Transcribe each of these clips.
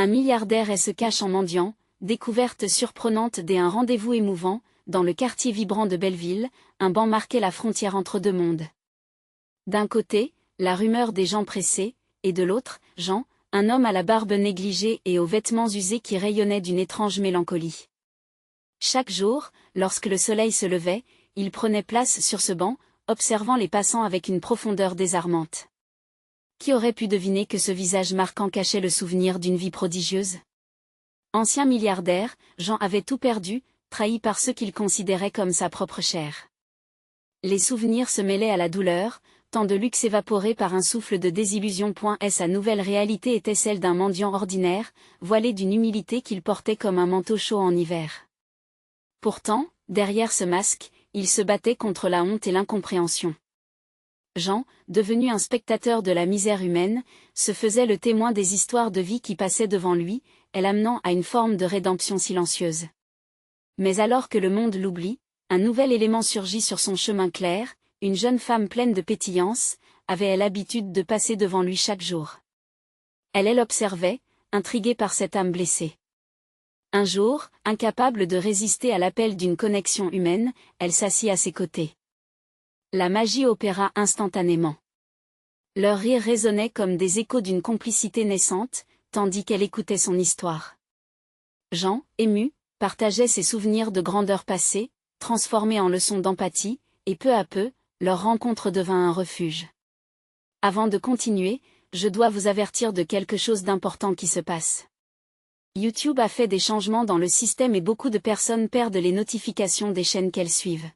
Un milliardaire et se cache en mendiant, découverte surprenante dès un rendez-vous émouvant, dans le quartier vibrant de Belleville, un banc marquait la frontière entre deux mondes. D'un côté, la rumeur des gens pressés, et de l'autre, Jean, un homme à la barbe négligée et aux vêtements usés qui rayonnait d'une étrange mélancolie. Chaque jour, lorsque le soleil se levait, il prenait place sur ce banc, observant les passants avec une profondeur désarmante. Qui aurait pu deviner que ce visage marquant cachait le souvenir d'une vie prodigieuse? Ancien milliardaire, Jean avait tout perdu, trahi par ceux qu'il considérait comme sa propre chair. Les souvenirs se mêlaient à la douleur, tant de luxe évaporé par un souffle de désillusion. Sa nouvelle réalité était celle d'un mendiant ordinaire, voilé d'une humilité qu'il portait comme un manteau chaud en hiver. Pourtant, derrière ce masque, il se battait contre la honte et l'incompréhension. Jean, devenu un spectateur de la misère humaine, se faisait le témoin des histoires de vie qui passaient devant lui, elle amenant à une forme de rédemption silencieuse. Mais alors que le monde l'oublie, un nouvel élément surgit sur son chemin clair, une jeune femme pleine de pétillance, avait l'habitude de passer devant lui chaque jour. Elle l'observait, intriguée par cette âme blessée. Un jour, incapable de résister à l'appel d'une connexion humaine, elle s'assit à ses côtés. La magie opéra instantanément. Leur rire résonnait comme des échos d'une complicité naissante, tandis qu'elle écoutait son histoire. Jean, ému, partageait ses souvenirs de grandeur passée, transformés en leçons d'empathie, et peu à peu, leur rencontre devint un refuge. Avant de continuer, je dois vous avertir de quelque chose d'important qui se passe. YouTube a fait des changements dans le système et beaucoup de personnes perdent les notifications des chaînes qu'elles suivent.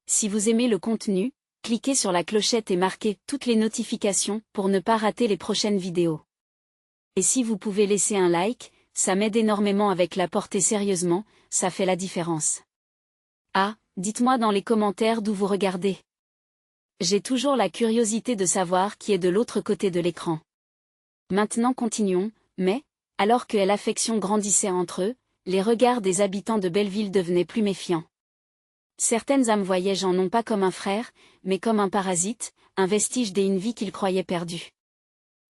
Si vous aimez le contenu, cliquez sur la clochette et marquez toutes les notifications pour ne pas rater les prochaines vidéos. Et si vous pouvez laisser un like, ça m'aide énormément avec la portée sérieusement, ça fait la différence. Ah, dites-moi dans les commentaires d'où vous regardez. J'ai toujours la curiosité de savoir qui est de l'autre côté de l'écran. Maintenant continuons, mais, alors que l'affection grandissait entre eux, les regards des habitants de Belleville devenaient plus méfiants. Certaines âmes voyaient Jean non pas comme un frère, mais comme un parasite, un vestige d'une vie qu'ils croyaient perdue.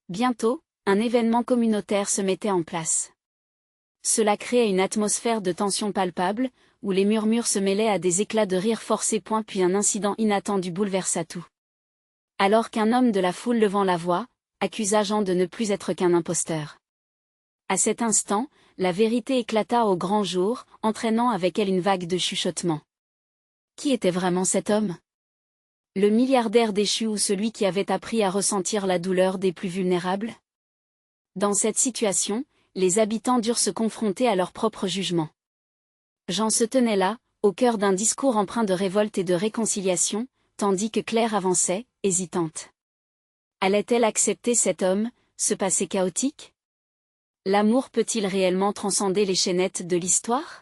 Bientôt, un événement communautaire se mettait en place. Cela créait une atmosphère de tension palpable, où les murmures se mêlaient à des éclats de rire forcés. Puis un incident inattendu bouleversa tout. Alors qu'un homme de la foule levant la voix, accusa Jean de ne plus être qu'un imposteur. À cet instant, la vérité éclata au grand jour, entraînant avec elle une vague de chuchotements. Qui était vraiment cet homme? Le milliardaire déchu ou celui qui avait appris à ressentir la douleur des plus vulnérables? Dans cette situation, les habitants durent se confronter à leur propre jugement. Jean se tenait là, au cœur d'un discours empreint de révolte et de réconciliation, tandis que Claire avançait, hésitante. Allait-elle accepter cet homme, ce passé chaotique? L'amour peut-il réellement transcender les chaînettes de l'histoire?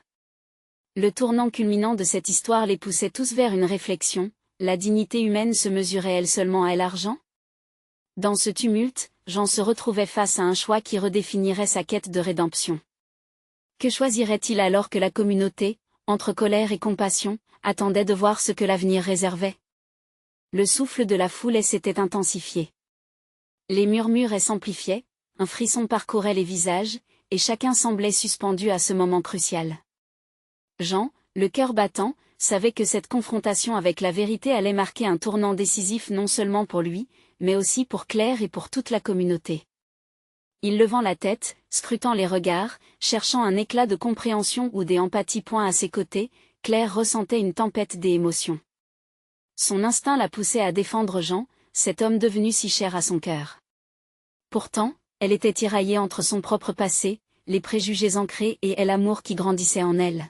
Le tournant culminant de cette histoire les poussait tous vers une réflexion, la dignité humaine se mesurait-elle seulement à l'argent? Dans ce tumulte, Jean se retrouvait face à un choix qui redéfinirait sa quête de rédemption. Que choisirait-il alors que la communauté, entre colère et compassion, attendait de voir ce que l'avenir réservait? Le souffle de la foule s'était intensifié. Les murmures s'amplifiaient, un frisson parcourait les visages, et chacun semblait suspendu à ce moment crucial. Jean, le cœur battant, savait que cette confrontation avec la vérité allait marquer un tournant décisif non seulement pour lui, mais aussi pour Claire et pour toute la communauté. Il levant la tête, scrutant les regards, cherchant un éclat de compréhension ou d'empathie. À ses côtés, Claire ressentait une tempête d'émotions. Son instinct la poussait à défendre Jean, cet homme devenu si cher à son cœur. Pourtant, elle était tiraillée entre son propre passé, les préjugés ancrés et l'amour qui grandissait en elle.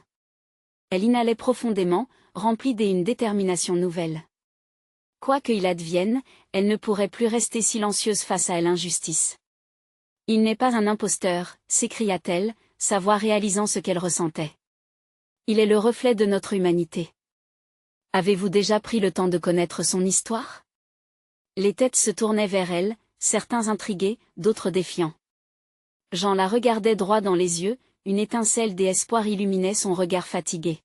Elle inhalait profondément, remplie d'une détermination nouvelle. Quoi qu'il advienne, elle ne pourrait plus rester silencieuse face à l'injustice. Il n'est pas un imposteur, s'écria-t-elle, sa voix réalisant ce qu'elle ressentait. Il est le reflet de notre humanité. Avez-vous déjà pris le temps de connaître son histoire? Les têtes se tournaient vers elle, certains intrigués, d'autres défiants. Jean la regardait droit dans les yeux, une étincelle d'espoir illuminait son regard fatigué.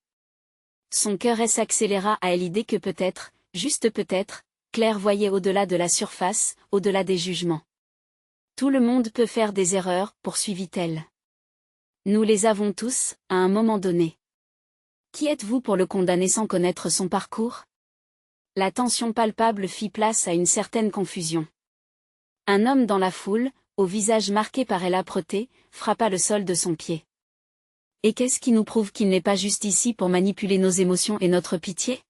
Son cœur s'accéléra à l'idée que peut-être, juste peut-être, Claire voyait au-delà de la surface, au-delà des jugements. Tout le monde peut faire des erreurs, poursuivit-elle. Nous les avons tous, à un moment donné. Qui êtes-vous pour le condamner sans connaître son parcours? La tension palpable fit place à une certaine confusion. Un homme dans la foule, au visage marqué par l'âpreté, frappa le sol de son pied. Et qu'est-ce qui nous prouve qu'il n'est pas juste ici pour manipuler nos émotions et notre pitié?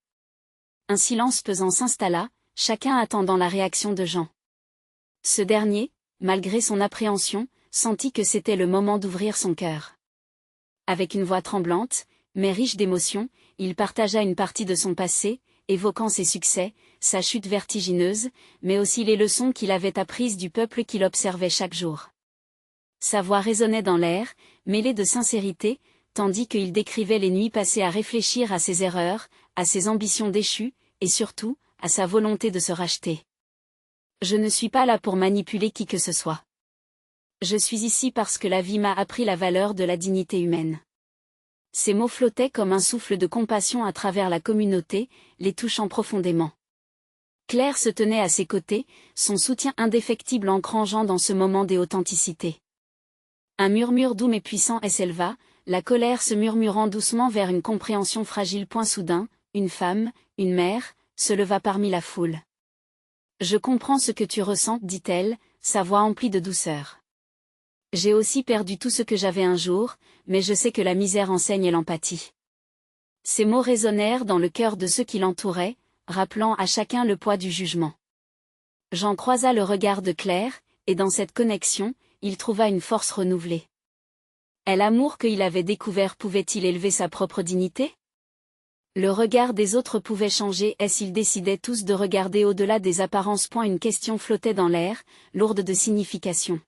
Un silence pesant s'installa, chacun attendant la réaction de Jean. Ce dernier, malgré son appréhension, sentit que c'était le moment d'ouvrir son cœur. Avec une voix tremblante, mais riche d'émotion, il partagea une partie de son passé, évoquant ses succès, sa chute vertigineuse, mais aussi les leçons qu'il avait apprises du peuple qu'il observait chaque jour. Sa voix résonnait dans l'air, mêlée de sincérité, tandis qu'il décrivait les nuits passées à réfléchir à ses erreurs, à ses ambitions déchues, et surtout, à sa volonté de se racheter. Je ne suis pas là pour manipuler qui que ce soit. Je suis ici parce que la vie m'a appris la valeur de la dignité humaine. Ces mots flottaient comme un souffle de compassion à travers la communauté, les touchant profondément. Claire se tenait à ses côtés, son soutien indéfectible encourageant dans ce moment d'authenticité. Un murmure doux mais puissant s'éleva, la colère se murmurant doucement vers une compréhension fragile. Soudain, une femme, une mère, se leva parmi la foule. Je comprends ce que tu ressens, dit-elle, sa voix emplie de douceur. J'ai aussi perdu tout ce que j'avais un jour, mais je sais que la misère enseigne l'empathie. Ces mots résonnèrent dans le cœur de ceux qui l'entouraient, rappelant à chacun le poids du jugement. Jean croisa le regard de Claire, et dans cette connexion, il trouva une force renouvelée. L'amour qu'il avait découvert pouvait-il élever sa propre dignité? Le regard des autres pouvait changer s'ils décidaient tous de regarder au-delà des apparences. Une question flottait dans l'air, lourde de signification.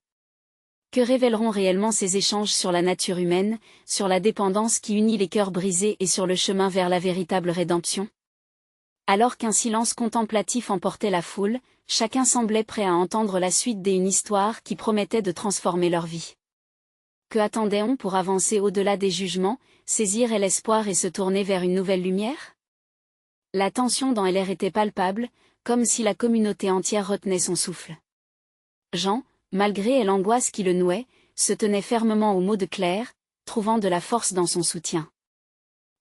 Que révéleront réellement ces échanges sur la nature humaine, sur la dépendance qui unit les cœurs brisés et sur le chemin vers la véritable rédemption? Alors qu'un silence contemplatif emportait la foule, chacun semblait prêt à entendre la suite d'une histoire qui promettait de transformer leur vie. Que attendait-on pour avancer au-delà des jugements, saisir l'espoir et se tourner vers une nouvelle lumière? La tension dans l'air était palpable, comme si la communauté entière retenait son souffle. Jean, malgré l'angoisse qui le nouait, se tenait fermement aux mots de Claire, trouvant de la force dans son soutien.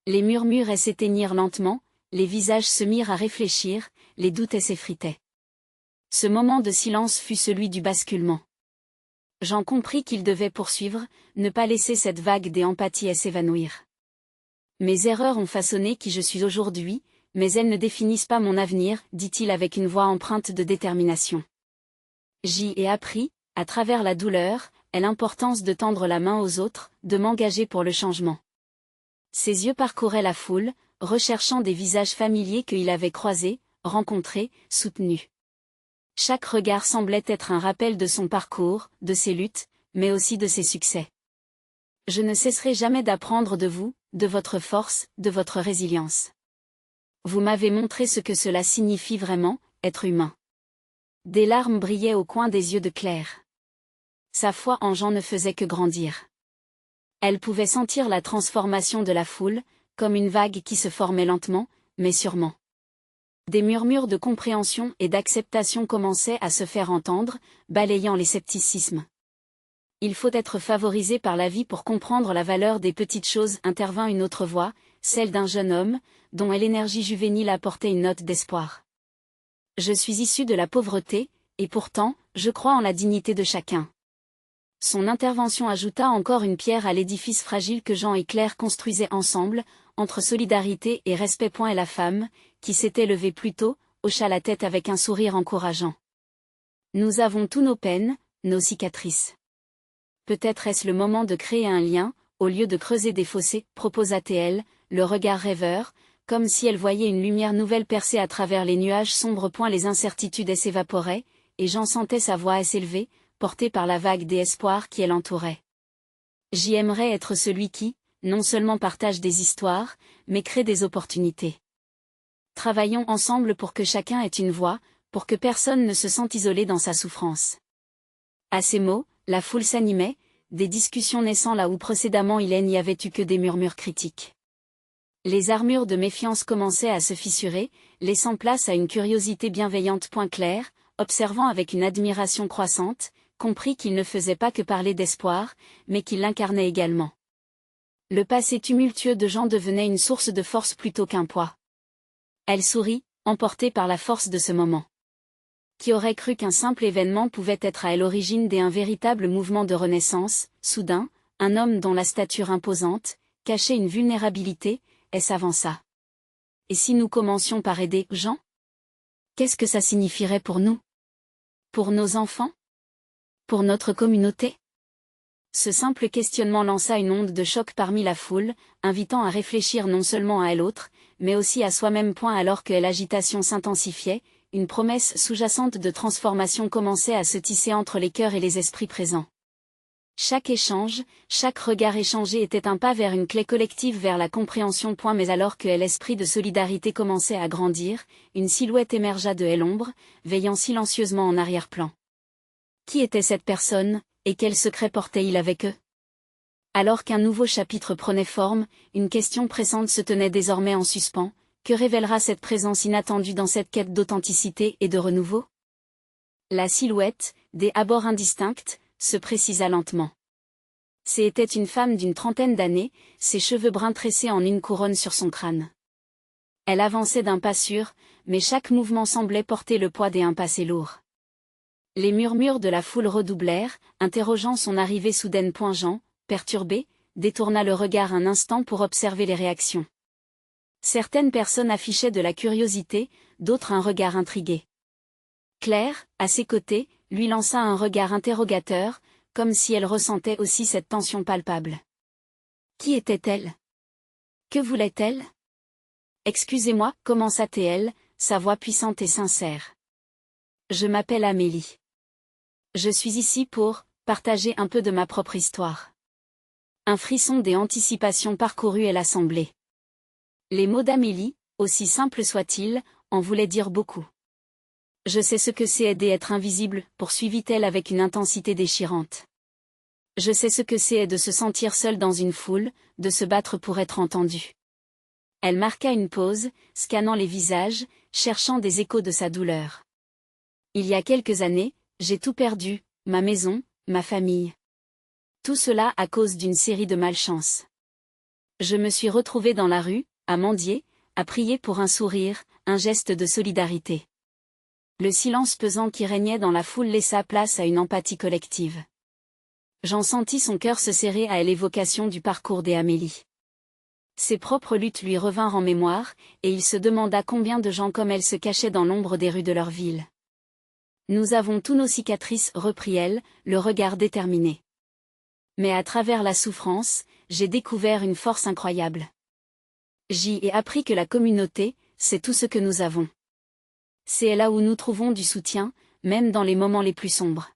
Les murmures s'éteignirent lentement, les visages se mirent à réfléchir, les doutes s'effritaient. Ce moment de silence fut celui du basculement. Jean comprit qu'il devait poursuivre, ne pas laisser cette vague d'empathie s'évanouir. Mes erreurs ont façonné qui je suis aujourd'hui, mais elles ne définissent pas mon avenir, dit-il avec une voix empreinte de détermination. J'y ai appris, à travers la douleur, l'importance de tendre la main aux autres, de m'engager pour le changement. Ses yeux parcouraient la foule, recherchant des visages familiers qu'il avait croisés, rencontrés, soutenus. Chaque regard semblait être un rappel de son parcours, de ses luttes, mais aussi de ses succès. Je ne cesserai jamais d'apprendre de vous, de votre force, de votre résilience. Vous m'avez montré ce que cela signifie vraiment, être humain. Des larmes brillaient au coin des yeux de Claire. Sa foi en Jean ne faisait que grandir. Elle pouvait sentir la transformation de la foule, comme une vague qui se formait lentement, mais sûrement. Des murmures de compréhension et d'acceptation commençaient à se faire entendre, balayant les scepticismes. Il faut être favorisé par la vie pour comprendre la valeur des petites choses, intervint une autre voix, celle d'un jeune homme, dont l'énergie juvénile apportait une note d'espoir. Je suis issu de la pauvreté, et pourtant, je crois en la dignité de chacun. Son intervention ajouta encore une pierre à l'édifice fragile que Jean et Claire construisaient ensemble, entre solidarité et respect. Et la femme, qui s'était levée plus tôt, hocha la tête avec un sourire encourageant. Nous avons tous nos peines, nos cicatrices. Peut-être est-ce le moment de créer un lien, au lieu de creuser des fossés, proposa-t-elle, le regard rêveur, comme si elle voyait une lumière nouvelle percer à travers les nuages sombres. Les incertitudes s'évaporaient, et Jean sentait sa voix s'élever, portée par la vague d'espoir qui l'entourait. J'y aimerais être celui qui, non seulement partage des histoires, mais crée des opportunités. Travaillons ensemble pour que chacun ait une voix, pour que personne ne se sente isolé dans sa souffrance. À ces mots, la foule s'animait, des discussions naissant là où précédemment il n'y avait eu que des murmures critiques. Les armures de méfiance commençaient à se fissurer, laissant place à une curiosité bienveillante. Claire, observant avec une admiration croissante, comprit qu'il ne faisait pas que parler d'espoir, mais qu'il l'incarnait également. Le passé tumultueux de Jean devenait une source de force plutôt qu'un poids. Elle sourit, emportée par la force de ce moment. Qui aurait cru qu'un simple événement pouvait être à l'origine d'un véritable mouvement de renaissance? Soudain, un homme dont la stature imposante cachait une vulnérabilité, et s'avança. Et si nous commencions par aider Jean? Qu'est-ce que ça signifierait pour nous? Pour nos enfants? Pour notre communauté? Ce simple questionnement lança une onde de choc parmi la foule, invitant à réfléchir non seulement à l'autre, mais aussi à soi-même. Alors que l'agitation s'intensifiait, une promesse sous-jacente de transformation commençait à se tisser entre les cœurs et les esprits présents. Chaque échange, chaque regard échangé était un pas vers une clé collective vers la compréhension. Mais alors que l'esprit de solidarité commençait à grandir, une silhouette émergea de l'ombre, veillant silencieusement en arrière-plan. Qui était cette personne, et quel secret portait-il avec eux? Alors qu'un nouveau chapitre prenait forme, une question pressante se tenait désormais en suspens. Que révélera cette présence inattendue dans cette quête d'authenticité et de renouveau? La silhouette, des abords indistincts, se précisa lentement. C'était une femme d'une trentaine d'années, ses cheveux bruns tressés en une couronne sur son crâne. Elle avançait d'un pas sûr, mais chaque mouvement semblait porter le poids d'un passé lourd. Les murmures de la foule redoublèrent, interrogeant son arrivée soudaine. Jean, perturbé, détourna le regard un instant pour observer les réactions. Certaines personnes affichaient de la curiosité, d'autres un regard intrigué. Claire, à ses côtés, lui lança un regard interrogateur, comme si elle ressentait aussi cette tension palpable. Qui était-elle? Que voulait-elle? Excusez-moi, commença-t-elle, sa voix puissante et sincère. Je m'appelle Amélie. Je suis ici pour partager un peu de ma propre histoire. Un frisson des anticipations parcourut l'assemblée. Les mots d'Amélie, aussi simples soient-ils, en voulaient dire beaucoup. Je sais ce que c'est aider être invisible, poursuivit-elle avec une intensité déchirante. Je sais ce que c'est de se sentir seule dans une foule, de se battre pour être entendue. Elle marqua une pause, scannant les visages, cherchant des échos de sa douleur. Il y a quelques années, j'ai tout perdu, ma maison, ma famille. Tout cela à cause d'une série de malchances. Je me suis retrouvée dans la rue, à mendier, à prier pour un sourire, un geste de solidarité. Le silence pesant qui régnait dans la foule laissa place à une empathie collective. J'en sentis son cœur se serrer à l'évocation du parcours d'Amélie. Ses propres luttes lui revinrent en mémoire, et il se demanda combien de gens comme elle se cachaient dans l'ombre des rues de leur ville. Nous avons tous nos cicatrices, reprit-elle, le regard déterminé. Mais à travers la souffrance, j'ai découvert une force incroyable. J'y ai appris que la communauté, c'est tout ce que nous avons. C'est là où nous trouvons du soutien, même dans les moments les plus sombres.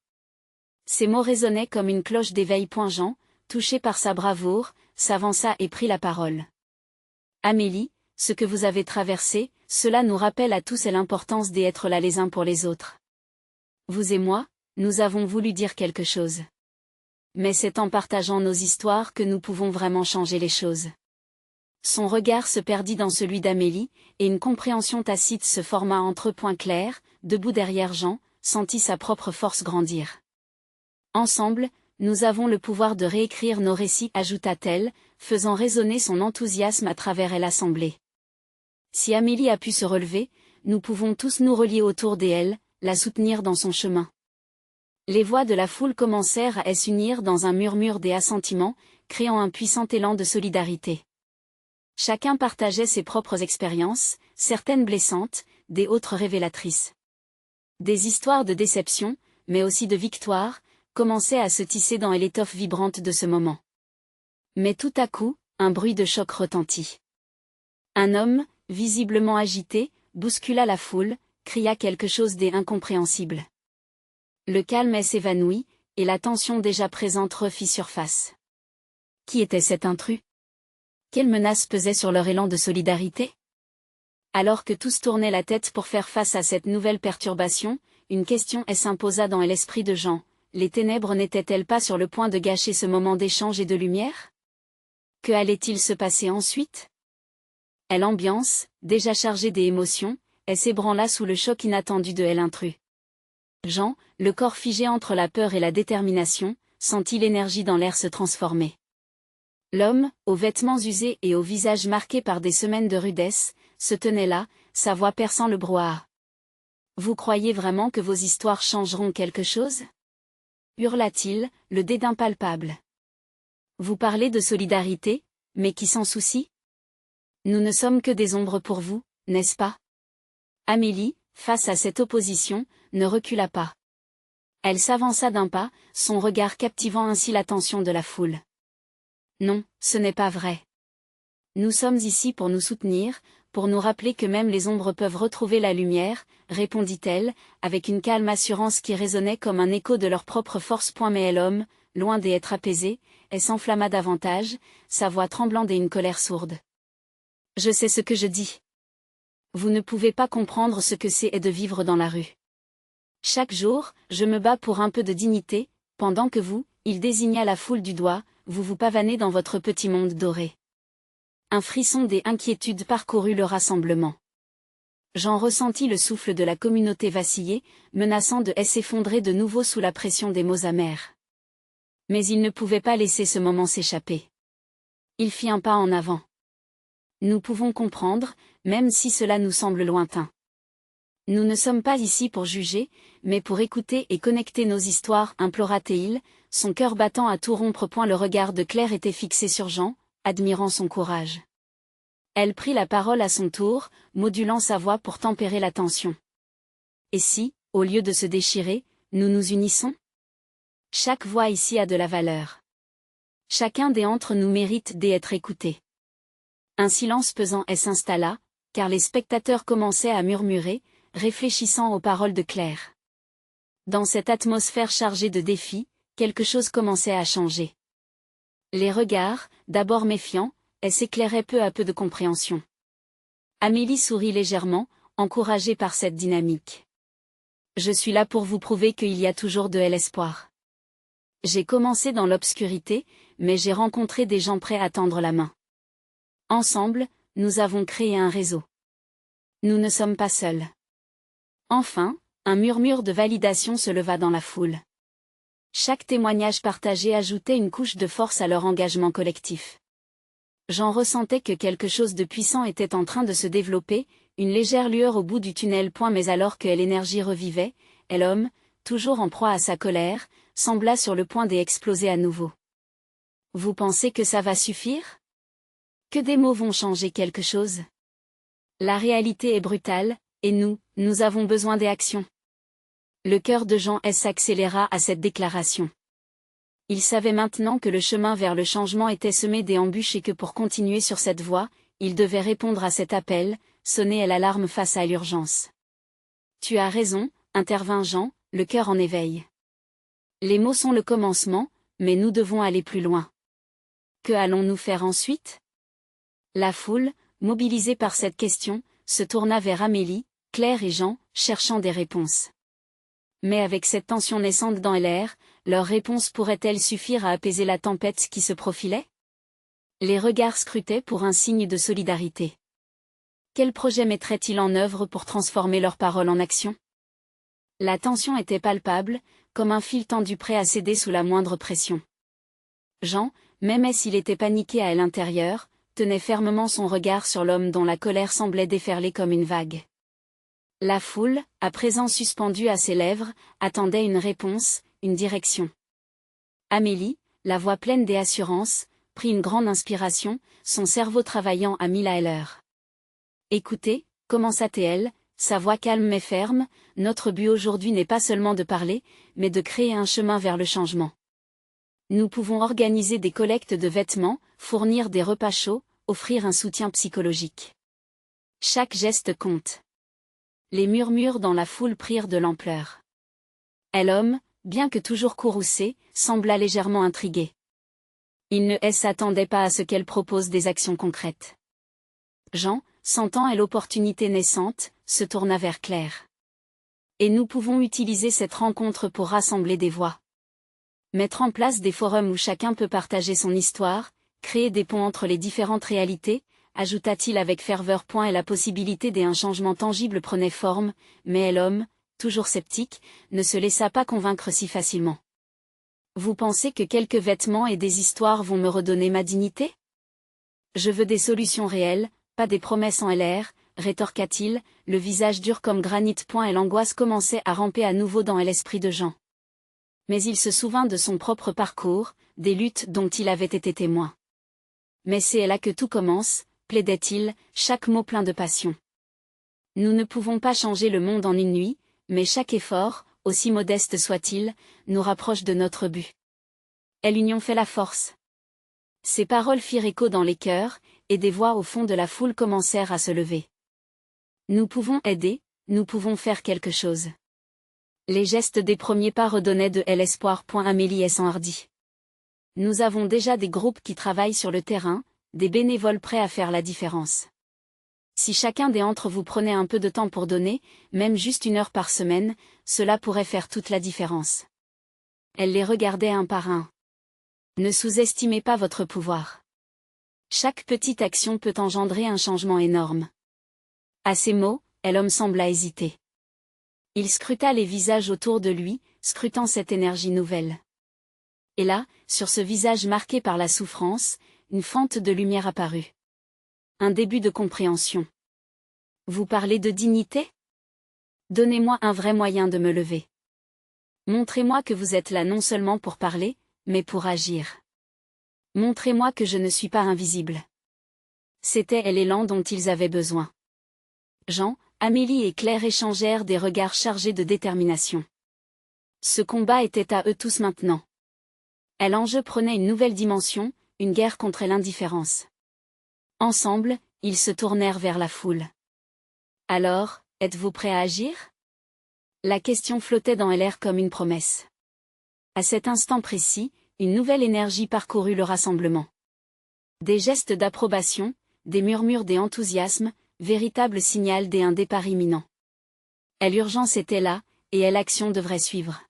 Ces mots résonnaient comme une cloche d'éveil. Jean, touché par sa bravoure, s'avança et prit la parole. Amélie, ce que vous avez traversé, cela nous rappelle à tous l'importance d'être là les uns pour les autres. Vous et moi, nous avons voulu dire quelque chose. Mais c'est en partageant nos histoires que nous pouvons vraiment changer les choses. Son regard se perdit dans celui d'Amélie, et une compréhension tacite se forma entre eux. Claire, debout derrière Jean, sentit sa propre force grandir. Ensemble, nous avons le pouvoir de réécrire nos récits, ajouta-t-elle, faisant résonner son enthousiasme à travers l'assemblée. Si Amélie a pu se relever, nous pouvons tous nous relier autour d'elle, la soutenir dans son chemin. Les voix de la foule commencèrent à s'unir dans un murmure des assentiments, créant un puissant élan de solidarité. Chacun partageait ses propres expériences, certaines blessantes, des autres révélatrices. Des histoires de déception, mais aussi de victoire, commençaient à se tisser dans l'étoffe vibrante de ce moment. Mais tout à coup, un bruit de choc retentit. Un homme, visiblement agité, bouscula la foule, cria quelque chose d'incompréhensible. Le calme s'évanouit, et la tension déjà présente refit surface. Qui était cet intrus? Quelle menace pesait sur leur élan de solidarité? Alors que tous tournaient la tête pour faire face à cette nouvelle perturbation, une question s'imposa dans l'esprit de Jean. Les ténèbres n'étaient-elles pas sur le point de gâcher ce moment d'échange et de lumière? Que allait-il se passer ensuite? L'ambiance, déjà chargée d'émotions, s'ébranla sous le choc inattendu de l'intrus. Jean, le corps figé entre la peur et la détermination, sentit l'énergie dans l'air se transformer. L'homme, aux vêtements usés et au visage marqué par des semaines de rudesse, se tenait là, sa voix perçant le brouhaha. « Vous croyez vraiment que vos histoires changeront quelque chose ?» hurla-t-il, le dédain palpable. « Vous parlez de solidarité, mais qui s'en soucie ? Nous ne sommes que des ombres pour vous, n'est-ce pas ?» Amélie, face à cette opposition, ne recula pas. Elle s'avança d'un pas, son regard captivant ainsi l'attention de la foule. « Non, ce n'est pas vrai. Nous sommes ici pour nous soutenir, pour nous rappeler que même les ombres peuvent retrouver la lumière, » répondit-elle, avec une calme assurance qui résonnait comme un écho de leur propre force. Mais l'homme, loin d'être apaisé, s'enflamma davantage, sa voix tremblante et une colère sourde. « Je sais ce que je dis. Vous ne pouvez pas comprendre ce que c'est de vivre dans la rue. Chaque jour, je me bats pour un peu de dignité, pendant que vous, il désigna la foule du doigt, vous vous pavanez dans votre petit monde doré. » Un frisson d'inquiétude parcourut le rassemblement. Jean ressentit le souffle de la communauté vaciller, menaçant de s'effondrer de nouveau sous la pression des mots amers. Mais il ne pouvait pas laisser ce moment s'échapper. Il fit un pas en avant. Nous pouvons comprendre, même si cela nous semble lointain. Nous ne sommes pas ici pour juger, mais pour écouter et connecter nos histoires, implora-t-il, son cœur battant à tout rompre. Le regard de Claire était fixé sur Jean, admirant son courage. Elle prit la parole à son tour, modulant sa voix pour tempérer la tension. Et si, au lieu de se déchirer, nous nous unissons ? Chaque voix ici a de la valeur. Chacun d'entre nous mérite d'être écouté. Un silence pesant s'installa, car les spectateurs commençaient à murmurer, réfléchissant aux paroles de Claire. Dans cette atmosphère chargée de défis, quelque chose commençait à changer. Les regards, d'abord méfiants, s'éclairaient peu à peu de compréhension. Amélie sourit légèrement, encouragée par cette dynamique. « Je suis là pour vous prouver qu'il y a toujours de l'espoir. J'ai commencé dans l'obscurité, mais j'ai rencontré des gens prêts à tendre la main. Ensemble, nous avons créé un réseau. Nous ne sommes pas seuls. » Enfin, un murmure de validation se leva dans la foule. Chaque témoignage partagé ajoutait une couche de force à leur engagement collectif. Jean ressentait que quelque chose de puissant était en train de se développer, une légère lueur au bout du tunnel. Mais alors que l'énergie revivait, l'homme, toujours en proie à sa colère, sembla sur le point d'exploser à nouveau. « Vous pensez que ça va suffire ? Que des mots vont changer quelque chose ? La réalité est brutale, et nous avons besoin des actions. » Le cœur de Jean s'accéléra à cette déclaration. Il savait maintenant que le chemin vers le changement était semé d'embûches et que pour continuer sur cette voie, il devait répondre à cet appel, sonner l'alarme face à l'urgence. « Tu as raison, » intervint Jean, le cœur en éveil. « Les mots sont le commencement, mais nous devons aller plus loin. Que allons-nous faire ensuite ?» La foule, mobilisée par cette question, se tourna vers Amélie, Claire et Jean, cherchant des réponses. Mais avec cette tension naissante dans l'air, leur réponse pourrait-elle suffire à apaiser la tempête qui se profilait ? Les regards scrutaient pour un signe de solidarité. Quel projet mettraient-ils en œuvre pour transformer leurs paroles en action ? La tension était palpable, comme un fil tendu prêt à céder sous la moindre pression. Jean, même s'il était paniqué à l'intérieur, tenait fermement son regard sur l'homme dont la colère semblait déferler comme une vague. La foule, à présent suspendue à ses lèvres, attendait une réponse, une direction. Amélie, la voix pleine d'assurance, prit une grande inspiration, son cerveau travaillant à 1000 à l'heure. « Écoutez, » commença-t-elle, sa voix calme mais ferme, « notre but aujourd'hui n'est pas seulement de parler, mais de créer un chemin vers le changement. Nous pouvons organiser des collectes de vêtements, fournir des repas chauds, offrir un soutien psychologique. Chaque geste compte. » Les murmures dans la foule prirent de l'ampleur. L'homme, bien que toujours courroucé, sembla légèrement intrigué. Il ne s'attendait pas à ce qu'elle propose des actions concrètes. Jean, sentant l'opportunité naissante, se tourna vers Claire. « Et nous pouvons utiliser cette rencontre pour rassembler des voix. Mettre en place des forums où chacun peut partager son histoire, créer des ponts entre les différentes réalités, » ajouta-t-il avec ferveur. Et la possibilité d'un changement tangible prenait forme, mais l'homme, toujours sceptique, ne se laissa pas convaincre si facilement. Vous pensez que quelques vêtements et des histoires vont me redonner ma dignité? Je veux des solutions réelles, pas des promesses en l'air, rétorqua-t-il, le visage dur comme granit. Et l'angoisse commençait à ramper à nouveau dans l'esprit de Jean. Mais il se souvint de son propre parcours, des luttes dont il avait été témoin. Mais c'est là que tout commence, plaidait-il, chaque mot plein de passion. Nous ne pouvons pas changer le monde en une nuit, mais chaque effort, aussi modeste soit-il, nous rapproche de notre but. Et l'union fait la force. Ces paroles firent écho dans les cœurs, et des voix au fond de la foule commencèrent à se lever. Nous pouvons aider, nous pouvons faire quelque chose. Les gestes des premiers pas redonnaient de l'espoir. Amélie s'enhardit. Nous avons déjà des groupes qui travaillent sur le terrain, des bénévoles prêts à faire la différence. Si chacun d'entre vous prenait un peu de temps pour donner, même juste 1 heure par semaine, cela pourrait faire toute la différence. Elle les regardait un par un. Ne sous-estimez pas votre pouvoir. Chaque petite action peut engendrer un changement énorme. À ces mots, l'homme sembla hésiter. Il scruta les visages autour de lui, scrutant cette énergie nouvelle. Et là, sur ce visage marqué par la souffrance, une fente de lumière apparut. Un début de compréhension. Vous parlez de dignité? Donnez-moi un vrai moyen de me lever. Montrez-moi que vous êtes là non seulement pour parler, mais pour agir. Montrez-moi que je ne suis pas invisible. C'était l'élan dont ils avaient besoin. Jean, Amélie et Claire échangèrent des regards chargés de détermination. Ce combat était à eux tous maintenant. L'enjeu prenait une nouvelle dimension, une guerre contre l'indifférence. Ensemble, ils se tournèrent vers la foule. Alors, êtes-vous prêts à agir? La question flottait dans l'air comme une promesse. À cet instant précis, une nouvelle énergie parcourut le rassemblement. Des gestes d'approbation, des murmures d'enthousiasme, véritable signal d'un départ imminent. L'urgence était là, et l'action devrait suivre.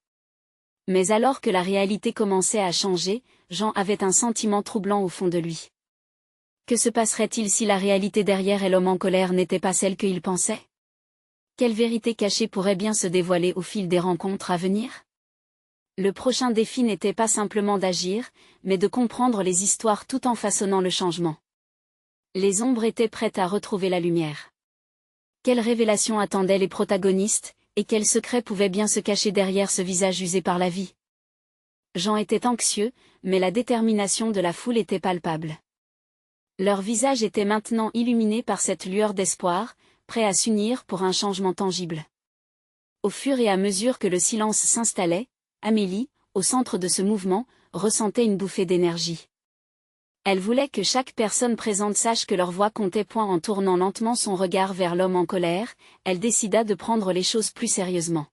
Mais alors que la réalité commençait à changer, Jean avait un sentiment troublant au fond de lui. Que se passerait-il si la réalité derrière l'homme en colère n'était pas celle qu'il pensait? Quelle vérité cachée pourrait bien se dévoiler au fil des rencontres à venir? Le prochain défi n'était pas simplement d'agir, mais de comprendre les histoires tout en façonnant le changement. Les ombres étaient prêtes à retrouver la lumière. Quelle révélation attendaient les protagonistes, et quel secret pouvait bien se cacher derrière ce visage usé par la vie? Jean était anxieux, mais la détermination de la foule était palpable. Leurs visages étaient maintenant illuminés par cette lueur d'espoir, prêts à s'unir pour un changement tangible. Au fur et à mesure que le silence s'installait, Amélie, au centre de ce mouvement, ressentait une bouffée d'énergie. Elle voulait que chaque personne présente sache que leur voix comptait. En tournant lentement son regard vers l'homme en colère, elle décida de prendre les choses plus sérieusement.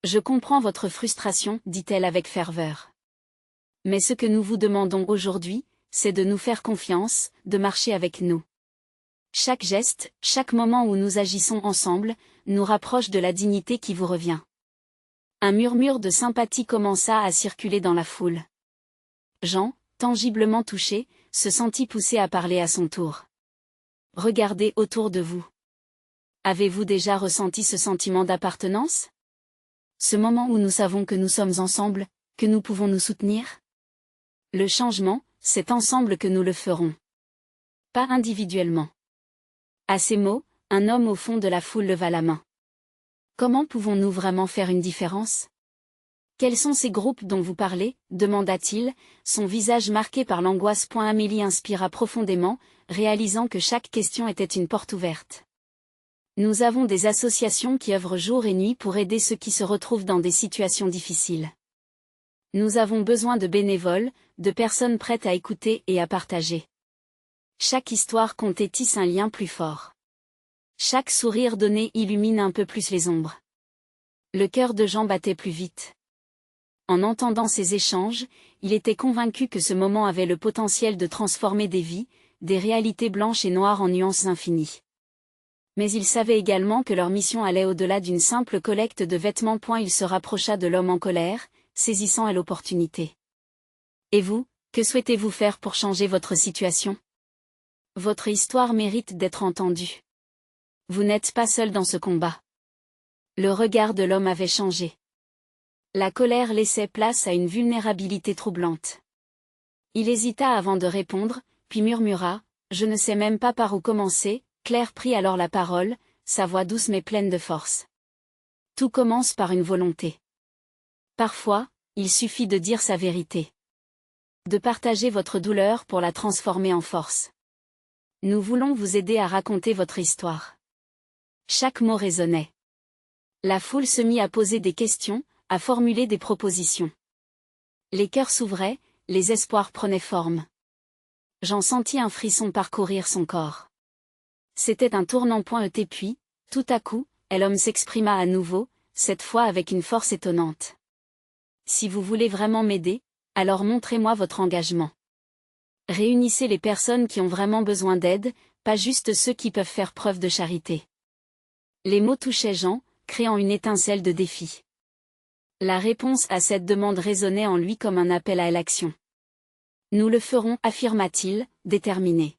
Je comprends votre frustration, dit-elle avec ferveur. Mais ce que nous vous demandons aujourd'hui, c'est de nous faire confiance, de marcher avec nous. Chaque geste, chaque moment où nous agissons ensemble, nous rapproche de la dignité qui vous revient. Un murmure de sympathie commença à circuler dans la foule. Jean, tangiblement touché, se sentit poussé à parler à son tour. Regardez autour de vous. Avez-vous déjà ressenti ce sentiment d'appartenance? Ce moment où nous savons que nous sommes ensemble, que nous pouvons nous soutenir? Le changement, c'est ensemble que nous le ferons. Pas individuellement. À ces mots, un homme au fond de la foule leva la main. Comment pouvons-nous vraiment faire une différence? Quels sont ces groupes dont vous parlez? Demanda-t-il, son visage marqué par l'angoisse. Amélie inspira profondément, réalisant que chaque question était une porte ouverte. Nous avons des associations qui œuvrent jour et nuit pour aider ceux qui se retrouvent dans des situations difficiles. Nous avons besoin de bénévoles, de personnes prêtes à écouter et à partager. Chaque histoire compte et tisse un lien plus fort. Chaque sourire donné illumine un peu plus les ombres. Le cœur de Jean battait plus vite. En entendant ces échanges, il était convaincu que ce moment avait le potentiel de transformer des vies, des réalités blanches et noires en nuances infinies. Mais il savait également que leur mission allait au-delà d'une simple collecte de vêtements. Il se rapprocha de l'homme en colère, saisissant à l'opportunité. Et vous, que souhaitez-vous faire pour changer votre situation? Votre histoire mérite d'être entendue. Vous n'êtes pas seul dans ce combat. Le regard de l'homme avait changé. La colère laissait place à une vulnérabilité troublante. Il hésita avant de répondre, puis murmura, « Je ne sais même pas par où commencer », Claire prit alors la parole, sa voix douce mais pleine de force. Tout commence par une volonté. Parfois, il suffit de dire sa vérité. De partager votre douleur pour la transformer en force. Nous voulons vous aider à raconter votre histoire. Chaque mot résonnait. La foule se mit à poser des questions, à formuler des propositions. Les cœurs s'ouvraient, les espoirs prenaient forme. J'en sentis un frisson parcourir son corps. C'était un tournant-point puis, tout à coup, l'homme s'exprima à nouveau, cette fois avec une force étonnante. Si vous voulez vraiment m'aider, alors montrez-moi votre engagement. Réunissez les personnes qui ont vraiment besoin d'aide, pas juste ceux qui peuvent faire preuve de charité. Les mots touchaient Jean, créant une étincelle de défi. La réponse à cette demande résonnait en lui comme un appel à l'action. Nous le ferons, affirma-t-il, déterminé.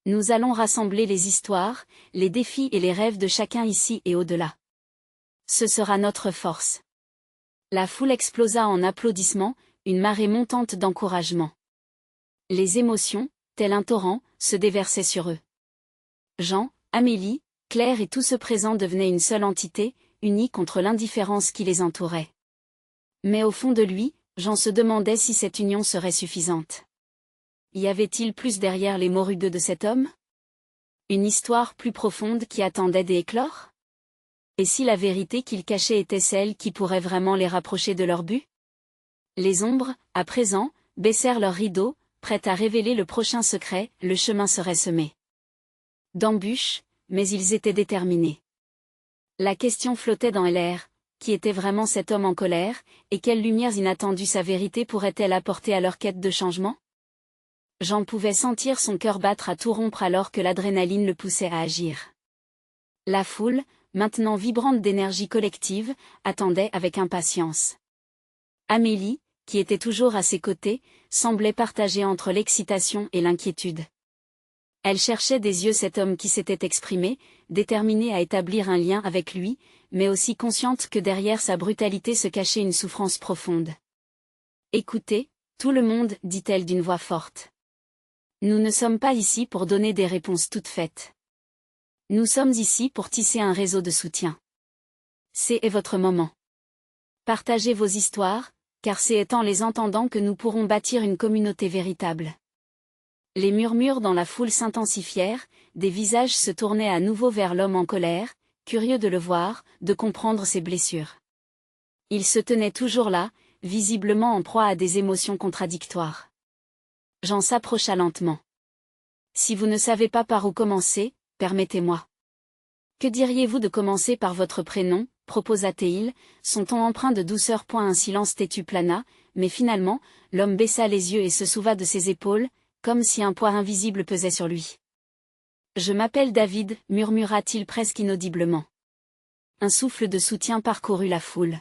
Nous allons rassembler les histoires, les défis et les rêves de chacun ici et au-delà. Ce sera notre force. La foule explosa en applaudissements, une marée montante d'encouragement. Les émotions, tel un torrent, se déversaient sur eux. Jean, Amélie, Claire et tout ce présent devenaient une seule entité, unie contre l'indifférence qui les entourait. Mais au fond de lui, Jean se demandait si cette union serait suffisante. Y avait-il plus derrière les mots rugueux de cet homme? Une histoire plus profonde qui attendait d'éclore? Et si la vérité qu'il cachait était celle qui pourrait vraiment les rapprocher de leur but? Les ombres, à présent, baissèrent leurs rideaux, prêtes à révéler le prochain secret, le chemin serait semé d'embûches, mais ils étaient déterminés. La question flottait dans l'air, qui était vraiment cet homme en colère, et quelles lumières inattendues sa vérité pourrait-elle apporter à leur quête de changement? Jean pouvait sentir son cœur battre à tout rompre alors que l'adrénaline le poussait à agir. La foule, maintenant vibrante d'énergie collective, attendait avec impatience. Amélie, qui était toujours à ses côtés, semblait partagée entre l'excitation et l'inquiétude. Elle cherchait des yeux cet homme qui s'était exprimé, déterminée à établir un lien avec lui, mais aussi consciente que derrière sa brutalité se cachait une souffrance profonde. « Écoutez, tout le monde, dit-elle d'une voix forte. Nous ne sommes pas ici pour donner des réponses toutes faites. Nous sommes ici pour tisser un réseau de soutien. C'est votre moment. Partagez vos histoires, car c'est en les entendant que nous pourrons bâtir une communauté véritable. » Les murmures dans la foule s'intensifièrent, des visages se tournaient à nouveau vers l'homme en colère, curieux de le voir, de comprendre ses blessures. Il se tenait toujours là, visiblement en proie à des émotions contradictoires. Jean s'approcha lentement. « Si vous ne savez pas par où commencer, permettez-moi. »« Que diriez-vous de commencer par votre prénom ?» proposa-t-il, son ton empreint de douceur. Un silence têtu plana, mais finalement, l'homme baissa les yeux et se souva de ses épaules, comme si un poids invisible pesait sur lui. « Je m'appelle David, » murmura-t-il presque inaudiblement. Un souffle de soutien parcourut la foule.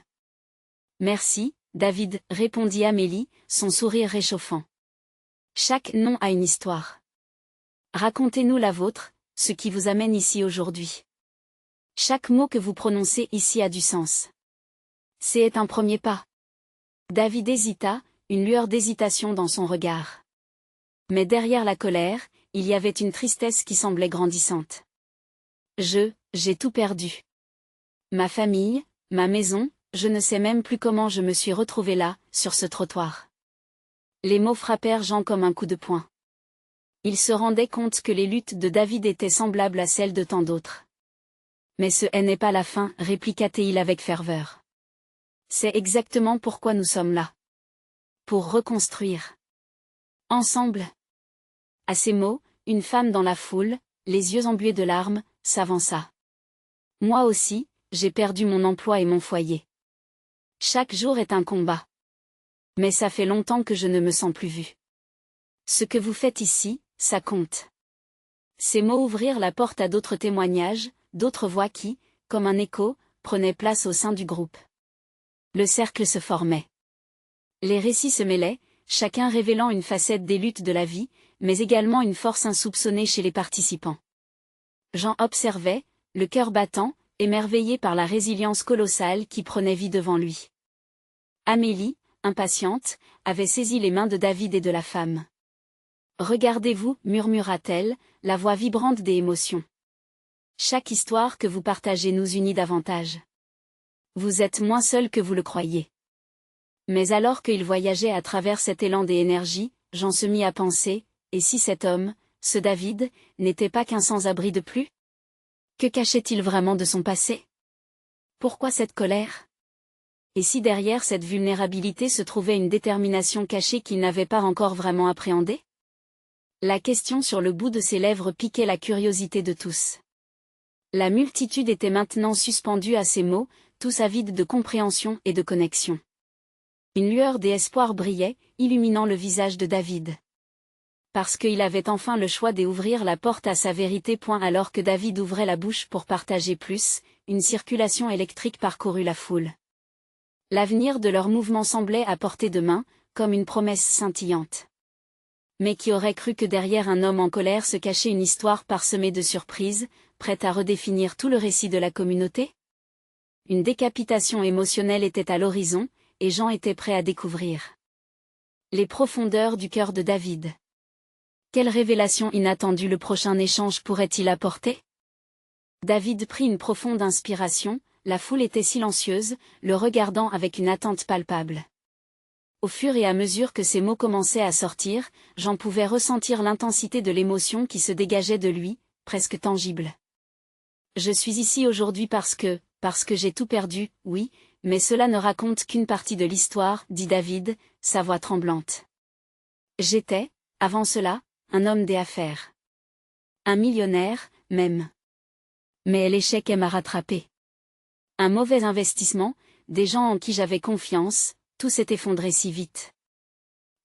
« Merci, David, » répondit Amélie, son sourire réchauffant. « Chaque nom a une histoire. Racontez-nous la vôtre, ce qui vous amène ici aujourd'hui. Chaque mot que vous prononcez ici a du sens. C'est un premier pas. » David hésita, une lueur d'hésitation dans son regard. Mais derrière la colère, il y avait une tristesse qui semblait grandissante. J'ai tout perdu. Ma famille, ma maison, je ne sais même plus comment je me suis retrouvé là, sur ce trottoir. Les mots frappèrent Jean comme un coup de poing. Il se rendait compte que les luttes de David étaient semblables à celles de tant d'autres. Mais ce n'est pas la fin, répliqua-t-il avec ferveur. C'est exactement pourquoi nous sommes là. Pour reconstruire. Ensemble. À ces mots, une femme dans la foule, les yeux embués de larmes, s'avança. Moi aussi, j'ai perdu mon emploi et mon foyer. Chaque jour est un combat. Mais ça fait longtemps que je ne me sens plus vue. Ce que vous faites ici, ça compte. Ces mots ouvrirent la porte à d'autres témoignages, d'autres voix qui, comme un écho, prenaient place au sein du groupe. Le cercle se formait. Les récits se mêlaient, chacun révélant une facette des luttes de la vie, mais également une force insoupçonnée chez les participants. Jean observait, le cœur battant, émerveillé par la résilience colossale qui prenait vie devant lui. Amélie, impatiente, avait saisi les mains de David et de la femme. « Regardez-vous, murmura-t-elle, la voix vibrante des émotions. Chaque histoire que vous partagez nous unit davantage. Vous êtes moins seul que vous le croyez. » Mais alors qu'il voyageait à travers cet élan des énergies, Jean se mit à penser, et si cet homme, ce David, n'était pas qu'un sans-abri de plus? Que cachait-il vraiment de son passé? Pourquoi cette colère? Et si derrière cette vulnérabilité se trouvait une détermination cachée qu'il n'avait pas encore vraiment appréhendée? La question sur le bout de ses lèvres piquait la curiosité de tous. La multitude était maintenant suspendue à ces mots, tous avides de compréhension et de connexion. Une lueur d'espoir brillait, illuminant le visage de David. Parce qu'il avait enfin le choix d'ouvrir la porte à sa vérité. Alors que David ouvrait la bouche pour partager plus, une circulation électrique parcourut la foule. L'avenir de leur mouvement semblait à portée de main, comme une promesse scintillante. Mais qui aurait cru que derrière un homme en colère se cachait une histoire parsemée de surprises, prête à redéfinir tout le récit de la communauté? Une décapitation émotionnelle était à l'horizon, et Jean était prêt à découvrir les profondeurs du cœur de David. Quelle révélation inattendue le prochain échange pourrait-il apporter? David prit une profonde inspiration, la foule était silencieuse, le regardant avec une attente palpable. Au fur et à mesure que ces mots commençaient à sortir, Jean pouvait ressentir l'intensité de l'émotion qui se dégageait de lui, presque tangible. Je suis ici aujourd'hui parce que j'ai tout perdu, oui, mais cela ne raconte qu'une partie de l'histoire, dit David, sa voix tremblante. J'étais, avant cela, un homme des affaires. Un millionnaire, même. Mais l'échec m'a rattrapé. Un mauvais investissement, des gens en qui j'avais confiance, tout s'est effondré si vite.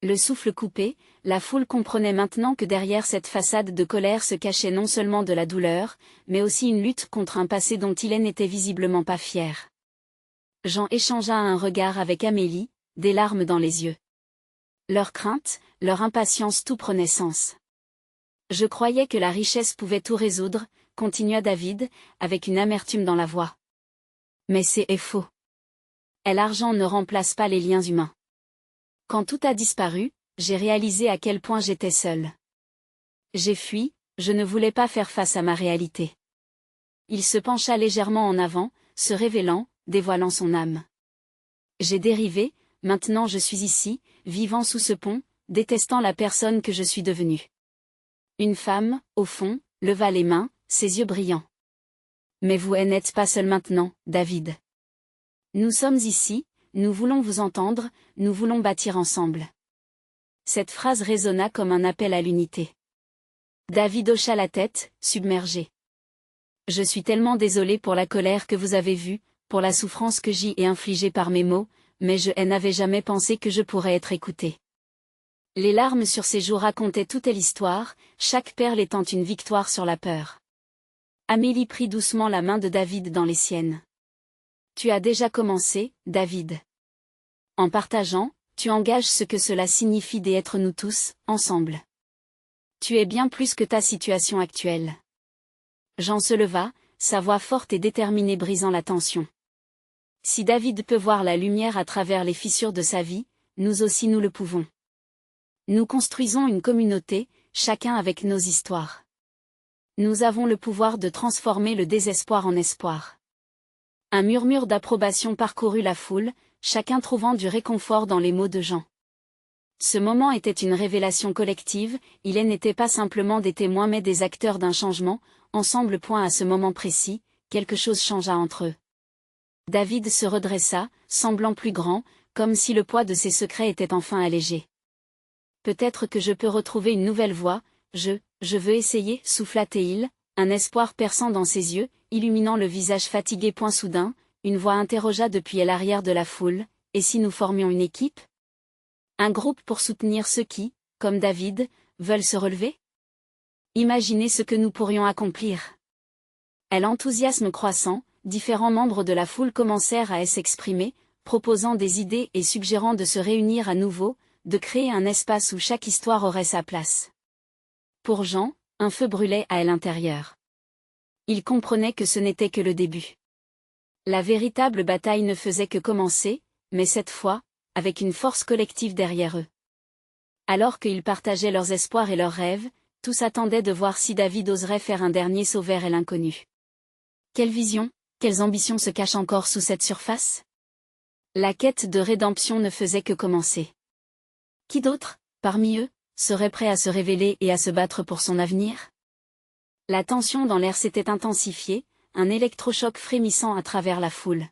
Le souffle coupé, la foule comprenait maintenant que derrière cette façade de colère se cachait non seulement de la douleur, mais aussi une lutte contre un passé dont il n'était visiblement pas fier. Jean échangea un regard avec Amélie, des larmes dans les yeux. Leur crainte, leur impatience tout prenait sens. Je croyais que la richesse pouvait tout résoudre, continua David, avec une amertume dans la voix. Mais c'est faux. L'argent ne remplace pas les liens humains. Quand tout a disparu, j'ai réalisé à quel point j'étais seule. J'ai fui, je ne voulais pas faire face à ma réalité. Il se pencha légèrement en avant, se révélant, dévoilant son âme. J'ai dérivé, maintenant je suis ici, vivant sous ce pont, détestant la personne que je suis devenue. Une femme, au fond, leva les mains, ses yeux brillants. Mais vous n'êtes pas seul maintenant, David. Nous sommes ici, nous voulons vous entendre, nous voulons bâtir ensemble. Cette phrase résonna comme un appel à l'unité. David hocha la tête, submergé. Je suis tellement désolé pour la colère que vous avez vue, pour la souffrance que j'y ai infligée par mes mots, mais je n'avais jamais pensé que je pourrais être écouté. Les larmes sur ses joues racontaient toute l'histoire, chaque perle étant une victoire sur la peur. Amélie prit doucement la main de David dans les siennes. Tu as déjà commencé, David. En partageant, tu engages ce que cela signifie d'être nous tous, ensemble. Tu es bien plus que ta situation actuelle. Jean se leva, sa voix forte et déterminée brisant la tension. Si David peut voir la lumière à travers les fissures de sa vie, nous aussi nous le pouvons. Nous construisons une communauté, chacun avec nos histoires. Nous avons le pouvoir de transformer le désespoir en espoir. Un murmure d'approbation parcourut la foule, chacun trouvant du réconfort dans les mots de Jean. Ce moment était une révélation collective, ils n'étaient pas simplement des témoins mais des acteurs d'un changement, ensemble. À ce moment précis, quelque chose changea entre eux. David se redressa, semblant plus grand, comme si le poids de ses secrets était enfin allégé. Peut-être que je peux retrouver une nouvelle voie, je veux essayer, souffla-t-il, un espoir perçant dans ses yeux, illuminant le visage fatigué. Soudain, une voix interrogea depuis l'arrière de la foule, et si nous formions une équipe? Un groupe pour soutenir ceux qui, comme David, veulent se relever? Imaginez ce que nous pourrions accomplir. À l'enthousiasme croissant, différents membres de la foule commencèrent à s'exprimer, proposant des idées et suggérant de se réunir à nouveau, de créer un espace où chaque histoire aurait sa place. Pour Jean, un feu brûlait à l'intérieur. Il comprenait que ce n'était que le début. La véritable bataille ne faisait que commencer, mais cette fois, avec une force collective derrière eux. Alors qu'ils partageaient leurs espoirs et leurs rêves, tous attendaient de voir si David oserait faire un dernier saut vers l'inconnu. Quelle vision, quelles ambitions se cachent encore sous cette surface? La quête de rédemption ne faisait que commencer. Qui d'autre, parmi eux, serait prêt à se révéler et à se battre pour son avenir? La tension dans l'air s'était intensifiée, un électrochoc frémissant à travers la foule.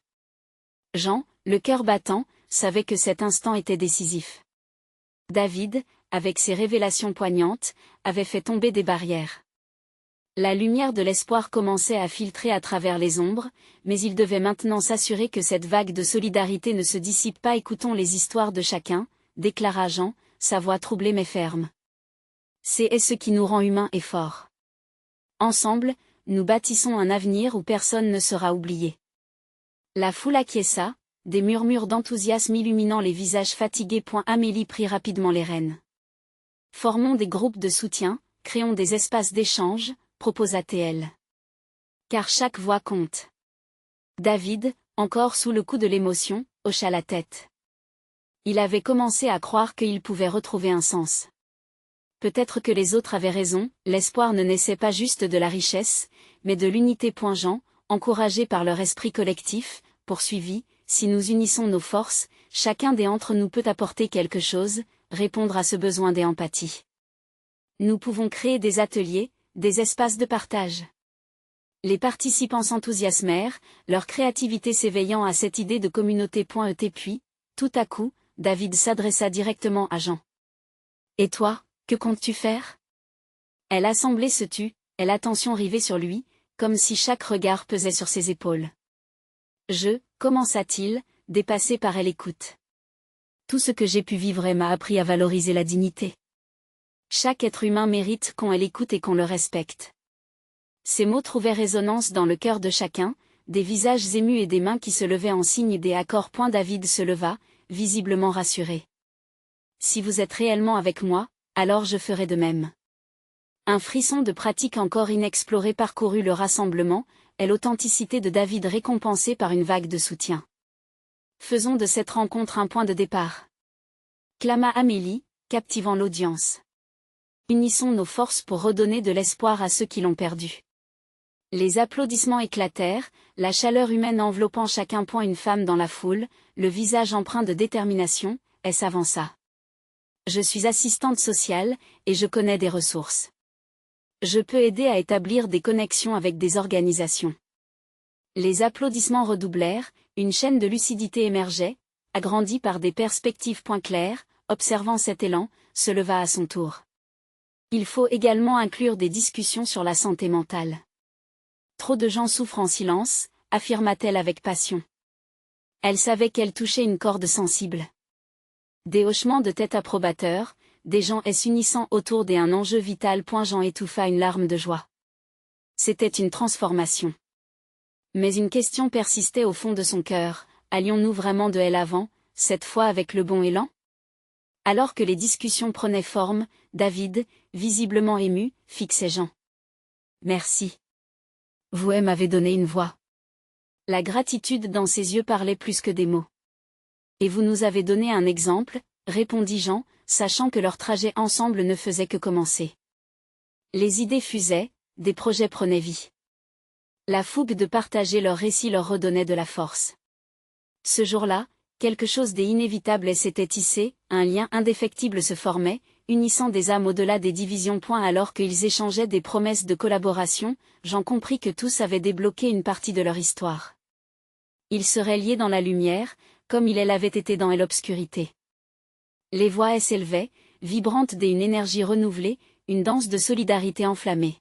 Jean, le cœur battant, savait que cet instant était décisif. David, avec ses révélations poignantes, avait fait tomber des barrières. La lumière de l'espoir commençait à filtrer à travers les ombres, mais il devait maintenant s'assurer que cette vague de solidarité ne se dissipe pas. Écoutons les histoires de chacun, déclara Jean, sa voix troublée mais ferme. C'est ce qui nous rend humains et forts. Ensemble, nous bâtissons un avenir où personne ne sera oublié. La foule acquiesça, des murmures d'enthousiasme illuminant les visages fatigués. Amélie prit rapidement les rênes. Formons des groupes de soutien, créons des espaces d'échange, proposa-t-elle. Car chaque voix compte. David, encore sous le coup de l'émotion, hocha la tête. Il avait commencé à croire qu'il pouvait retrouver un sens. Peut-être que les autres avaient raison, l'espoir ne naissait pas juste de la richesse, mais de l'unité. Jean, encouragé par leur esprit collectif, poursuivit, si nous unissons nos forces, chacun d'entre nous peut apporter quelque chose, répondre à ce besoin d'empathie. Nous pouvons créer des ateliers, des espaces de partage. Les participants s'enthousiasmèrent, leur créativité s'éveillant à cette idée de communauté. Puis, tout à coup, David s'adressa directement à Jean. Et toi, que comptes-tu faire? Elle assemblée se tut, et l'attention rivée sur lui, comme si chaque regard pesait sur ses épaules. Commença-t-il, dépassé par l'écoute. Tout ce que j'ai pu vivre m'a appris à valoriser la dignité. Chaque être humain mérite qu'on l'écoute et qu'on le respecte. Ces mots trouvaient résonance dans le cœur de chacun, des visages émus et des mains qui se levaient en signe des accords. David se leva, visiblement rassuré. Si vous êtes réellement avec moi, alors je ferai de même. Un frisson de pratique encore inexplorée parcourut le rassemblement, et l'authenticité de David récompensée par une vague de soutien. Faisons de cette rencontre un point de départ. Clama Amélie, captivant l'audience. Unissons nos forces pour redonner de l'espoir à ceux qui l'ont perdu. Les applaudissements éclatèrent, la chaleur humaine enveloppant chacun. Une femme dans la foule, le visage empreint de détermination, elle s'avança. Je suis assistante sociale, et je connais des ressources. Je peux aider à établir des connexions avec des organisations. Les applaudissements redoublèrent, une chaîne de lucidité émergeait, agrandie par des perspectives. Claire, observant cet élan, se leva à son tour. Il faut également inclure des discussions sur la santé mentale. Trop de gens souffrent en silence, affirma-t-elle avec passion. Elle savait qu'elle touchait une corde sensible. Des hochements de tête approbateurs, des gens s'unissant autour d'un enjeu vital. Jean étouffa une larme de joie. C'était une transformation. Mais une question persistait au fond de son cœur, allions-nous vraiment de l'avant, cette fois avec le bon élan? Alors que les discussions prenaient forme, David, visiblement ému, fixait Jean. Merci. Vous m'avez donné une voix. La gratitude dans ses yeux parlait plus que des mots. Et vous nous avez donné un exemple, répondit Jean, sachant que leur trajet ensemble ne faisait que commencer. Les idées fusaient, des projets prenaient vie. La fougue de partager leur récit leur redonnait de la force. Ce jour-là, quelque chose d'inévitable s'était tissé, un lien indéfectible se formait, unissant des âmes au-delà des divisions. Alors qu'ils échangeaient des promesses de collaboration, Jean comprit que tous avaient débloqué une partie de leur histoire. Ils seraient liés dans la lumière, comme il l'avait été dans l'obscurité. Les voix s'élevaient, vibrantes d'une énergie renouvelée, une danse de solidarité enflammée.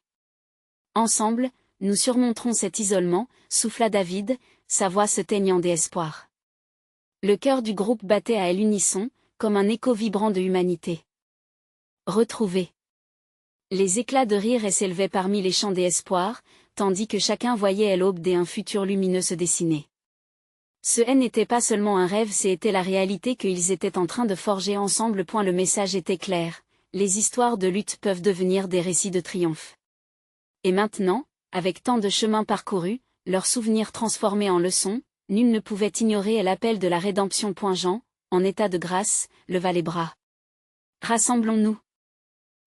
Ensemble, nous surmonterons cet isolement, souffla David, sa voix se teignant d'espoir. Le cœur du groupe battait à l'unisson, comme un écho vibrant de humanité. Retrouvés. Les éclats de rire s'élevaient parmi les chants d'espoir, tandis que chacun voyait l'aube d'un futur lumineux se dessiner. Ce n'était pas seulement un rêve, c'était la réalité qu'ils étaient en train de forger ensemble. Le message était clair, les histoires de lutte peuvent devenir des récits de triomphe. Et maintenant, avec tant de chemins parcourus, leurs souvenirs transformés en leçons, nul ne pouvait ignorer l'appel de la rédemption. Jean, en état de grâce, leva les bras. Rassemblons-nous.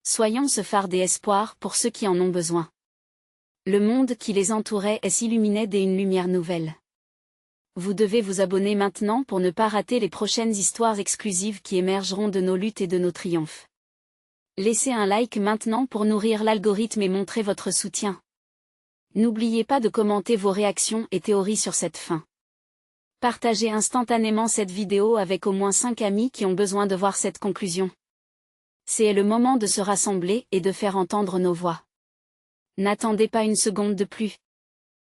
Soyons ce phare des espoirs pour ceux qui en ont besoin. Le monde qui les entourait s'illuminait d'une lumière nouvelle. Vous devez vous abonner maintenant pour ne pas rater les prochaines histoires exclusives qui émergeront de nos luttes et de nos triomphes. Laissez un like maintenant pour nourrir l'algorithme et montrer votre soutien. N'oubliez pas de commenter vos réactions et théories sur cette fin. Partagez instantanément cette vidéo avec au moins 5 amis qui ont besoin de voir cette conclusion. C'est le moment de se rassembler et de faire entendre nos voix. N'attendez pas une seconde de plus.